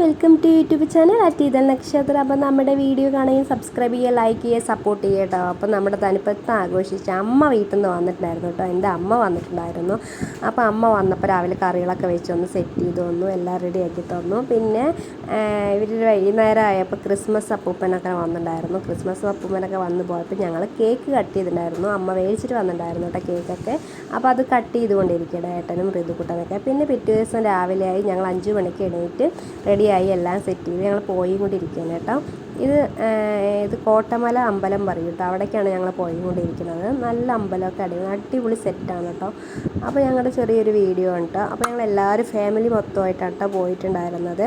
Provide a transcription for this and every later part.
Welcome to YouTube channel അറ്റീതൽ നക്ഷത്രം. അപ്പോൾ നമ്മുടെ വീഡിയോ കാണുകയും സബ്സ്ക്രൈബ് ചെയ്യുക, ലൈക്ക് ചെയ്യുക, സപ്പോർട്ട് ചെയ്യുക കേട്ടോ. അപ്പോൾ നമ്മുടെ തനിപ്പത്ത് ആഘോഷിച്ച് അമ്മ വീട്ടിൽ നിന്ന് വന്നിട്ടുണ്ടായിരുന്നു കേട്ടോ. എൻ്റെ അമ്മ വന്നിട്ടുണ്ടായിരുന്നു. അപ്പോൾ അമ്മ വന്നപ്പോൾ രാവിലെ കറികളൊക്കെ വെച്ചൊന്ന് സെറ്റ് ചെയ്ത് തന്നു, എല്ലാം റെഡിയാക്കി തന്നു. പിന്നെ ഇവർ വൈകുന്നേരം ആയപ്പോൾ ക്രിസ്മസ് അപ്പൂപ്പനൊക്കെ വന്നിട്ടുണ്ടായിരുന്നു. ക്രിസ്മസ് അപ്പൂപ്പനൊക്കെ വന്ന് പോയപ്പോൾ ഞങ്ങൾ കേക്ക് കട്ട് ചെയ്തിട്ടുണ്ടായിരുന്നു. അമ്മ മേടിച്ചിട്ട് വന്നിട്ടുണ്ടായിരുന്നു കേട്ടോ കേക്കൊക്കെ. അപ്പോൾ അത് കട്ട് ചെയ്തുകൊണ്ടിരിക്കുകയാണ് ഏട്ടനും ഋതുക്കുട്ടനൊക്കെ. പിന്നെ പിറ്റേ ദിവസം രാവിലെയായി ഞങ്ങൾ 5 മണിക്ക് എണീറ്റ് റെഡിയായി എല്ലാം സെറ്റ് ചെയ്ത് ഞങ്ങൾ പോയിക്കൊണ്ടിരിക്കുകയാണ് കേട്ടോ. ഇത് കോട്ടമല അമ്പലം പറയും കേട്ടോ. അവിടേക്കാണ് ഞങ്ങൾ പോയിക്കൊണ്ടിരിക്കുന്നത്. നല്ല അമ്പലമൊക്കെ അടിപൊളി സെറ്റാണ് കേട്ടോ. അപ്പോൾ ഞങ്ങളുടെ ചെറിയൊരു വീഡിയോ ആണ് കേട്ടോ. അപ്പോൾ ഞങ്ങൾ എല്ലാവരും ഫാമിലി മൊത്തമായിട്ടാണ് കേട്ടോ പോയിട്ടുണ്ടായിരുന്നത്.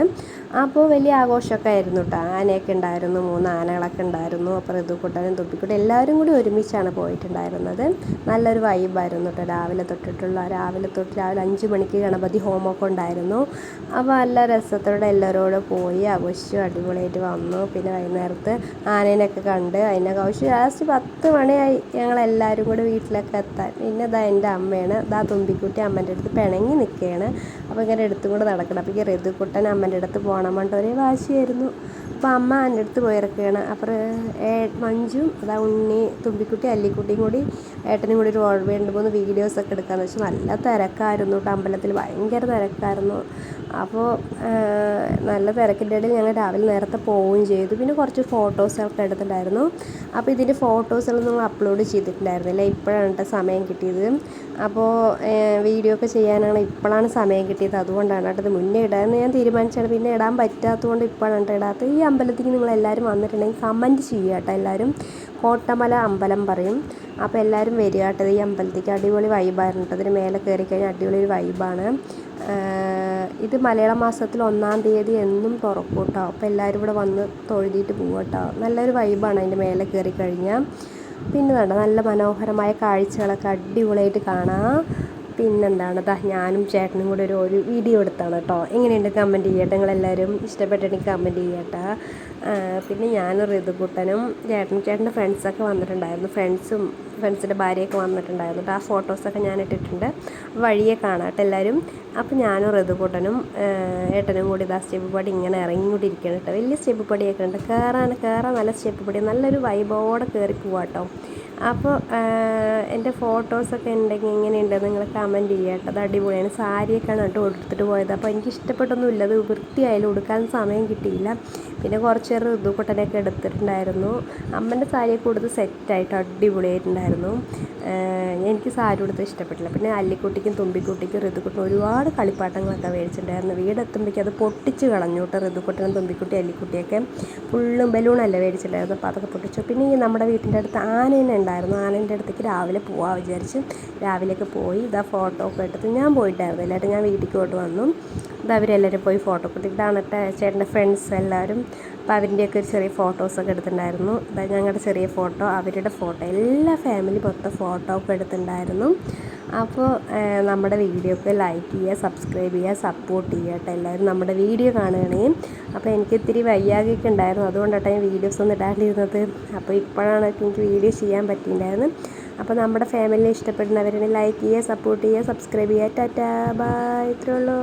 അപ്പോൾ വലിയ ആഘോഷമൊക്കെ ആയിരുന്നു കേട്ടോ. ആനയൊക്കെ ഉണ്ടായിരുന്നു, 3 ആനകളൊക്കെ ഉണ്ടായിരുന്നു. അപ്പോൾ ഋതുക്കുട്ടനും തുപ്പിക്കുട്ടനും എല്ലാവരും കൂടി ഒരുമിച്ചാണ് പോയിട്ടുണ്ടായിരുന്നത്. നല്ലൊരു വൈബായിരുന്നു കേട്ടോ. രാവിലെ രാവിലെ 5 മണിക്ക് ഗണപതി ഹോമമൊക്കെ ഉണ്ടായിരുന്നു. അപ്പോൾ നല്ല രസത്തോടെ എല്ലാവരോടും പോയി ആഘോഷിച്ചു, അടിപൊളിയായിട്ട് വന്നു. പിന്നെ വൈകുന്നേരത്ത് ആനേനൊക്കെ കണ്ട് അതിനൊക്കെ ആഘോഷിച്ചു. ലാസ്റ്റ് 10 മണിയായി ഞങ്ങളെല്ലാവരും കൂടി വീട്ടിലൊക്കെ എത്താൻ. പിന്നെ ഇതാ എൻ്റെ അമ്മയാണ്, ഇതാ തുമ്പിക്കുട്ടി അമ്മേൻ്റെ അടുത്ത് പിണങ്ങി നിൽക്കുകയാണ്. അപ്പോൾ ഇങ്ങനെ എടുത്തും കൂടെ നടക്കണം. അപ്പോൾ ഈ ഋതുക്കുട്ടൻ അമ്മേൻ്റെ അടുത്ത് പോകണം പറഞ്ഞിട്ട് ഒരേ വാശിയായിരുന്നു. അപ്പോൾ അമ്മ എൻ്റെ അടുത്ത് പോയിറക്കുകയാണ്. അപ്പോൾ മഞ്ജും അതാ ഉണ്ണി, തുമ്പിക്കുട്ടി, അല്ലിക്കുട്ടിയും കൂടി ഏട്ടനും കൂടി ഒരു 2-3 വീഡിയോസൊക്കെ എടുക്കാമെന്ന് വെച്ചാൽ നല്ല തിരക്കായിരുന്നു കേട്ടോ. അമ്പലത്തിൽ ഭയങ്കര തിരക്കായിരുന്നു. അപ്പോൾ നല്ല തിരക്കിൻ്റെ ഇടയിൽ ഞങ്ങൾ രാവിലെ നേരത്തെ പോവുകയും ചെയ്തു. പിന്നെ കുറച്ച് ഫോട്ടോസൊക്കെ എടുത്തിട്ടുണ്ടായിരുന്നു. അപ്പോൾ ഇതിൻ്റെ ഫോട്ടോസെല്ലാം നമ്മൾ അപ്ലോഡ് ചെയ്തിട്ടുണ്ടായിരുന്നില്ല. ഇപ്പോഴാണ് കേട്ടോ സമയം കിട്ടിയത്. അപ്പോൾ വീഡിയോ ഒക്കെ ചെയ്യാനാണ് ഇപ്പോഴാണ് സമയം കിട്ടിയത്. അതുകൊണ്ടാണ് കേട്ടോ ഇത് മുന്നേ ഇടാമെന്ന് ഞാൻ തീരുമാനിച്ചാണ്. പിന്നെ ഇടാൻ പറ്റാത്തതുകൊണ്ട് ഇപ്പോഴാണ് കേട്ടോ ഇടാത്തത്. ഈ അമ്പലത്തിലേക്ക് നിങ്ങളെല്ലാവരും വന്നിട്ടുണ്ടെങ്കിൽ കമൻറ്റ് ചെയ്യുക കേട്ടോ. എല്ലാവരും കോട്ടമല അമ്പലം പറയും. അപ്പോൾ എല്ലാവരും വരിക കേട്ടോ. ഈ അമ്പലത്തേക്ക് അടിപൊളി വൈബായിരുന്നു കേട്ടോ. അതിന് മേലെ കയറി കഴിഞ്ഞാൽ അടിപൊളി ഒരു വൈബാണ്. ഇത് മലയാള മാസത്തിൽ 1-ാം തീയതി എന്നും തുറക്കും കേട്ടോ. അപ്പോൾ എല്ലാവരും ഇവിടെ വന്ന് തൊഴുതിയിട്ട് പോകും കേട്ടോ. നല്ലൊരു വൈബാണ് അതിൻ്റെ മേലെ കയറി കഴിഞ്ഞാൽ. പിന്നെ നല്ല മനോഹരമായ കാഴ്ചകളൊക്കെ അടിപൊളിയായിട്ട് കാണാം. പിന്നെന്താണ് ഞാനും ചേട്ടനും കൂടെ ഒരു വീഡിയോ എടുത്താണ് കേട്ടോ. എങ്ങനെയുണ്ട് കമൻറ്റ് ചെയ്യട്ടെ. നിങ്ങളെല്ലാവരും ഇഷ്ടപ്പെട്ടിട്ടുണ്ടെങ്കിൽ കമൻറ്റ് ചെയ്യട്ടെ. പിന്നെ ഞാനും ഋതുക്കുട്ടനും ചേട്ടൻ്റെ ഫ്രണ്ട്സൊക്കെ വന്നിട്ടുണ്ടായിരുന്നു. ഫ്രണ്ട്സിൻ്റെ ഭാര്യയൊക്കെ വന്നിട്ടുണ്ടായിരുന്നു കേട്ടോ. ആ ഫോട്ടോസൊക്കെ ഞാൻ ഇട്ടിട്ടുണ്ട്, വഴിയെ കാണാം കേട്ടോ എല്ലാവരും. അപ്പോൾ ഞാനും ഋതുക്കുട്ടനും ഏട്ടനും കൂടി ഇതാ സ്റ്റെപ്പ് പടി ഇങ്ങനെ ഇറങ്ങിക്കൊണ്ടിരിക്കുകയാണ് കേട്ടോ. വലിയ സ്റ്റെപ്പ് പടിയൊക്കെ ഉണ്ട്. കയറാൻ നല്ല സ്റ്റെപ്പ് പടി, നല്ലൊരു വൈബോടെ കയറി പോവാം കേട്ടോ. അപ്പോൾ എൻ്റെ ഫോട്ടോസൊക്കെ ഉണ്ടെങ്കിൽ എങ്ങനെയുണ്ടെന്ന് നിങ്ങൾ കമൻറ്റ് ചെയ്യുക കേട്ടോ. അത് അടിപൊളിയാണ്. സാരിയൊക്കെയാണ് കേട്ടോ എടുത്തിട്ട് പോയത്. അപ്പോൾ എനിക്ക് ഇഷ്ടപ്പെട്ടൊന്നുമില്ല, അത് വൃത്തിയായാലും ഉടുക്കാൻ സമയം കിട്ടിയില്ല. പിന്നെ കുറച്ച് നേരം ഋതുക്കുട്ടനൊക്കെ എടുത്തിട്ടുണ്ടായിരുന്നു. അമ്മൻ്റെ സാരിയൊക്കെ കൊടുത്ത് സെറ്റായിട്ട് അടിപൊളിയായിട്ടുണ്ടായിരുന്നു. എനിക്ക് സാരി കൊടുത്ത് ഇഷ്ടപ്പെട്ടില്ല. പിന്നെ അല്ലിക്കുട്ടിക്കും തുമ്പിക്കുട്ടിക്കും ഋതുക്കുട്ടനും ഒരുപാട് കളിപ്പാട്ടങ്ങളൊക്കെ മേടിച്ചിട്ടുണ്ടായിരുന്നു. വീടെത്തുമ്പോഴേക്കും അത് പൊട്ടിച്ച് കളഞ്ഞു കേട്ടോ. ഋതുക്കുട്ടനും തുമ്പിക്കുട്ടി അല്ലിക്കുട്ടിയൊക്കെ ഫുള്ളും ബലൂണല്ലേ മേടിച്ചിട്ടുണ്ടായിരുന്നു. അപ്പോൾ അതൊക്കെ പൊട്ടിച്ചു. പിന്നെ ഈ നമ്മുടെ വീട്ടിൻ്റെ അടുത്ത് ആനേനെ ഉണ്ടായിരുന്നു. ആനേൻ്റെ അടുത്തേക്ക് രാവിലെ പോകാൻ വിചാരിച്ച് രാവിലെയൊക്കെ പോയി ഇതാ ഫോട്ടോ ഒക്കെ എടുത്ത് ഞാൻ പോയിട്ടായിരുന്നു. എല്ലാവരും ഞാൻ വീട്ടിലേക്ക് കൊണ്ട് വന്നു. ഇത് അവരെല്ലാവരും പോയി ഫോട്ടോ ഒക്കെ എടുത്ത്. ഇതാണ് ചേട്ടൻ്റെ ഫ്രണ്ട്സ് എല്ലാവരും. അപ്പോൾ അവരുടെയൊക്കെ ഒരു ചെറിയ ഫോട്ടോസൊക്കെ എടുത്തിട്ടുണ്ടായിരുന്നു. അതായത് ഞങ്ങളുടെ ചെറിയ ഫോട്ടോ, അവരുടെ ഫോട്ടോ, എല്ലാ ഫാമിലി മൊത്തം ഫോട്ടോ ഒക്കെ എടുത്തിട്ടുണ്ടായിരുന്നു. അപ്പോൾ നമ്മുടെ വീഡിയോ ഒക്കെ ലൈക്ക് ചെയ്യുക, സബ്സ്ക്രൈബ് ചെയ്യുക, സപ്പോർട്ട് ചെയ്യുക കേട്ടോ. എല്ലാവരും നമ്മുടെ വീഡിയോ കാണുകയാണെങ്കിൽ. അപ്പോൾ എനിക്ക് ഇത്തിരി വയ്യാകൊക്കെ ഉണ്ടായിരുന്നു, അതുകൊണ്ടാണ് ഞാൻ വീഡിയോസ് ഒന്നും ഇടാണ്ടിരുന്നത്. അപ്പോൾ ഇപ്പോഴാണ് എനിക്ക് വീഡിയോ ചെയ്യാൻ പറ്റിയിട്ടുണ്ടായിരുന്നു. അപ്പോൾ നമ്മുടെ ഫാമിലിയെ ഇഷ്ടപ്പെടുന്നവരെ ലൈക്ക് ചെയ്യുക, സപ്പോർട്ട് ചെയ്യുക, സബ്സ്ക്രൈബ് ചെയ്യുക. ടാറ്റാ ബൈ, ഇത്രയേ ഉള്ളൂ.